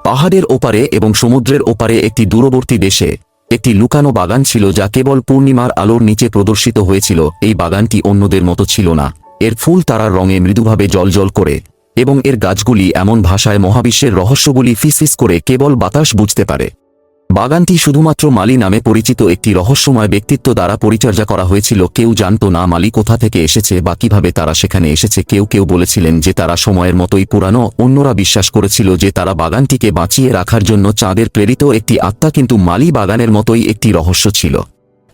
পাহাড়ের ওপারে এবং সমুদ্রের ওপারে একটি দূরবর্তী দেশে একটি লুকানো বাগান ছিল যা কেবল পূর্ণিমার আলোর নিচে প্রদর্শিত হয়েছিল। এই বাগানটি অন্যদের মতো ছিল না। এর ফুল তারার রঙে মৃদুভাবে জ্বলজ্বল করে এবং এর গাছগুলি এমন ভাষায় মহাবিশ্বের রহস্যগুলি ফিসফিস করে কেবল বাতাস বুঝতে পারে। বাগানটি শুধুমাত্র মালি নামে পরিচিত একটি রহস্যময় ব্যক্তিত্ব দ্বারা পরিচর্যা করা হয়েছিল। কেউ জানত না মালি কোথা থেকে এসেছে বা কিভাবে তারা সেখানে এসেছে। কেউ কেউ বলেছিলেন যে তারা সময়ের মতোই পুরানো, অন্যরা বিশ্বাস করেছিল যে তারা বাগানটিকে বাঁচিয়ে রাখার জন্য চাঁদের প্রেরিত একটি আত্মা, কিন্তু মালি বাগানের মতোই একটি রহস্য ছিল।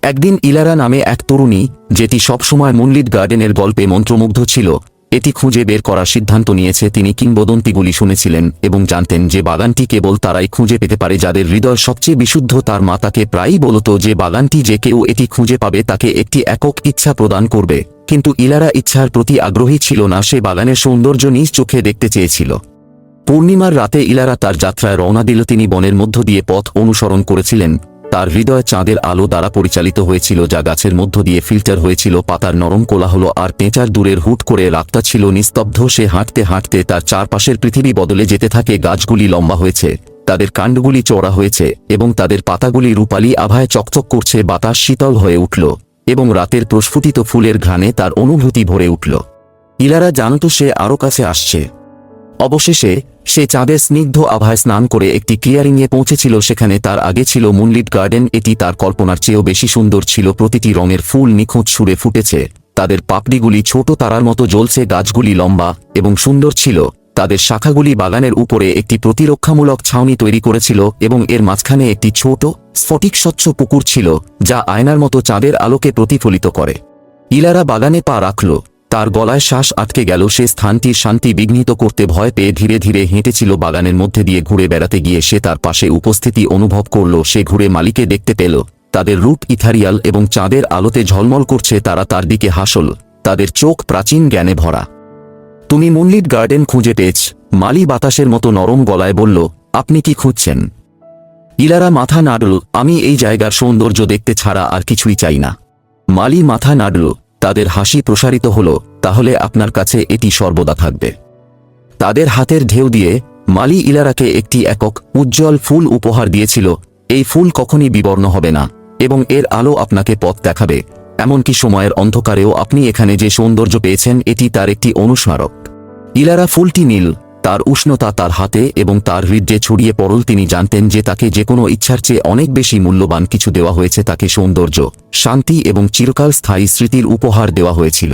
একদিন ইলারা নামে এক তরুণী, যেটি সবসময় মুনলিট গার্ডেনের গল্পে মন্ত্রমুগ্ধ ছিল, এটি খুঁজে বের করার সিদ্ধান্ত নিয়েছে। তিনি কিংবদন্তিগুলি শুনেছিলেন এবং জানতেন যে বাগানটি কেবল তারাই খুঁজে পেতে পারে যাদের হৃদয় সবচেয়ে বিশুদ্ধ। তার মা তাকে প্রায়ই বলত যে বাগানটি যে কেউ এটি খুঁজে পাবে তাকে একটি একক ইচ্ছা প্রদান করবে, কিন্তু ইলারা ইচ্ছার প্রতি আগ্রহী ছিল না। সে বাগানের সৌন্দর্য নিজ চোখে দেখতে চেয়েছিল। পূর্ণিমার রাতে ইলারা তার যাত্রায় রওনা দিল। তিনি বনের মধ্য দিয়ে পথ অনুসরণ করেছিলেন। তার হৃদয় চাঁদের আলো দ্বারা পরিচালিত হয়েছিল, যা গাছের মধ্য দিয়ে ফিল্টার হয়েছিল। পাতার নরম কোলাহল আর পেঁচার দূরের হুট করে রাতটা ছিল নিস্তব্ধ। সে হাঁটতে হাঁটতে তার চারপাশের পৃথিবী বদলে যেতে থাকে। গাছগুলি লম্বা হয়েছে, তাদের কাণ্ডগুলি চওড়া হয়েছে এবং তাদের পাতাগুলি রূপালী আভায় চকচক করছে। বাতাস শীতল হয়ে উঠল এবং রাতের প্রস্ফুটিত ফুলের ঘ্রাণে তার অনুভূতি ভরে উঠল। ইলারা জানত সে আরও কাছে আসছে। অবশেষে সে চাঁদের স্নিগ্ধ আভায় স্নান করে একটি ক্লিয়ারিংয়ে পৌঁছেছিল। সেখানে তার আগে ছিল মুনলিট গার্ডেন। এটি তার কল্পনার চেয়েও বেশি সুন্দর ছিল। প্রতিটি রঙের ফুল নিখুঁত সুরে ফুটেছে, তাদের পাপড়িগুলি ছোট তারার মতো জ্বলছে। গাছগুলি লম্বা এবং সুন্দর ছিল, তাদের শাখাগুলি বাগানের উপরে একটি প্রতিরক্ষামূলক ছাউনি তৈরি করেছিল এবং এর মাঝখানে একটি ছোট স্ফটিক স্বচ্ছ পুকুর ছিল যা আয়নার মতো চাঁদের আলোকে প্রতিফলিত করে। ইলারা বাগানে পা রাখল, তার গলায় শ্বাস আটকে গেল। সে স্থানটির শান্তি বিঘ্নিত করতে ভয় পেয়ে ধীরে ধীরে হেঁটেছিল। বাগানের মধ্যে দিয়ে ঘুরে বেড়াতে গিয়ে সে তার পাশে উপস্থিতি অনুভব করল। সে ঘুরে মালিকে দেখতে পেল। তাদের রূপ ইথারিয়াল এবং চাঁদের আলোতে ঝলমল করছে। তারা তার দিকে হাসল, তাদের চোখ প্রাচীন জ্ঞানে ভরা। তুমি মুনলিট গার্ডেন খুঁজে পেয়েছ, মালি বাতাসের মতো নরম গলায় বলল। আপনি কি খুঁজছেন? ইলারা মাথা নাড়ল। আমি এই জায়গার সৌন্দর্য দেখতে ছাড়া আর কিছুই চাই না। মালি মাথা নাড়ল। তাদের হাসি প্রসারিত হল। তাহলে আপনার কাছে এটি সর্বদা থাকবে। তাদের হাতের ঢেউ দিয়ে মালি ইলারাকে একটি একক উজ্জ্বল ফুল উপহার দিয়েছিল। এই ফুল কখনই বিবর্ণ হবে না এবং এর আলো আপনাকে পথ দেখাবে। এমনকি সময়ের অন্ধকারেও আপনি এখানে যে সৌন্দর্য পেয়েছেন এটি তার একটি অনুস্মারক। ইলারা ফুলটি নীল, তার উষ্ণতা তার হাতে এবং তার হৃদয়ে ছড়িয়ে পড়ল। তিনি জানতেন যে তাকে যে কোনো ইচ্ছার চেয়ে অনেক বেশি মূল্যবান কিছু দেওয়া হয়েছে। তাকে সৌন্দর্য, শান্তি এবং চিরকাল স্থায়ী স্মৃতির উপহার দেওয়া হয়েছিল।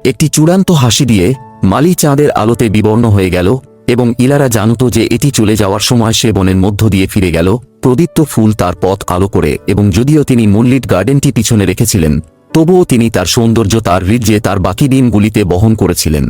একটি চূড়ান্ত হাসি দিয়ে মালি চাঁদের আলোতে বিবর্ণ হয়ে গেল এবং ইলারা জানত যে এটি চলে যাওয়ার সময় সে বনের মধ্য দিয়ে ফিরে গেল। প্রদীপ্ত ফুল তার পথ আলো করে এবং যদিও তিনি মুনলিট গার্ডেনটি পিছনে রেখেছিলেন, তবুও তিনি তার সৌন্দর্য তার হৃদয়ে তার বাকি দিনগুলিতে বহন করেছিলেন।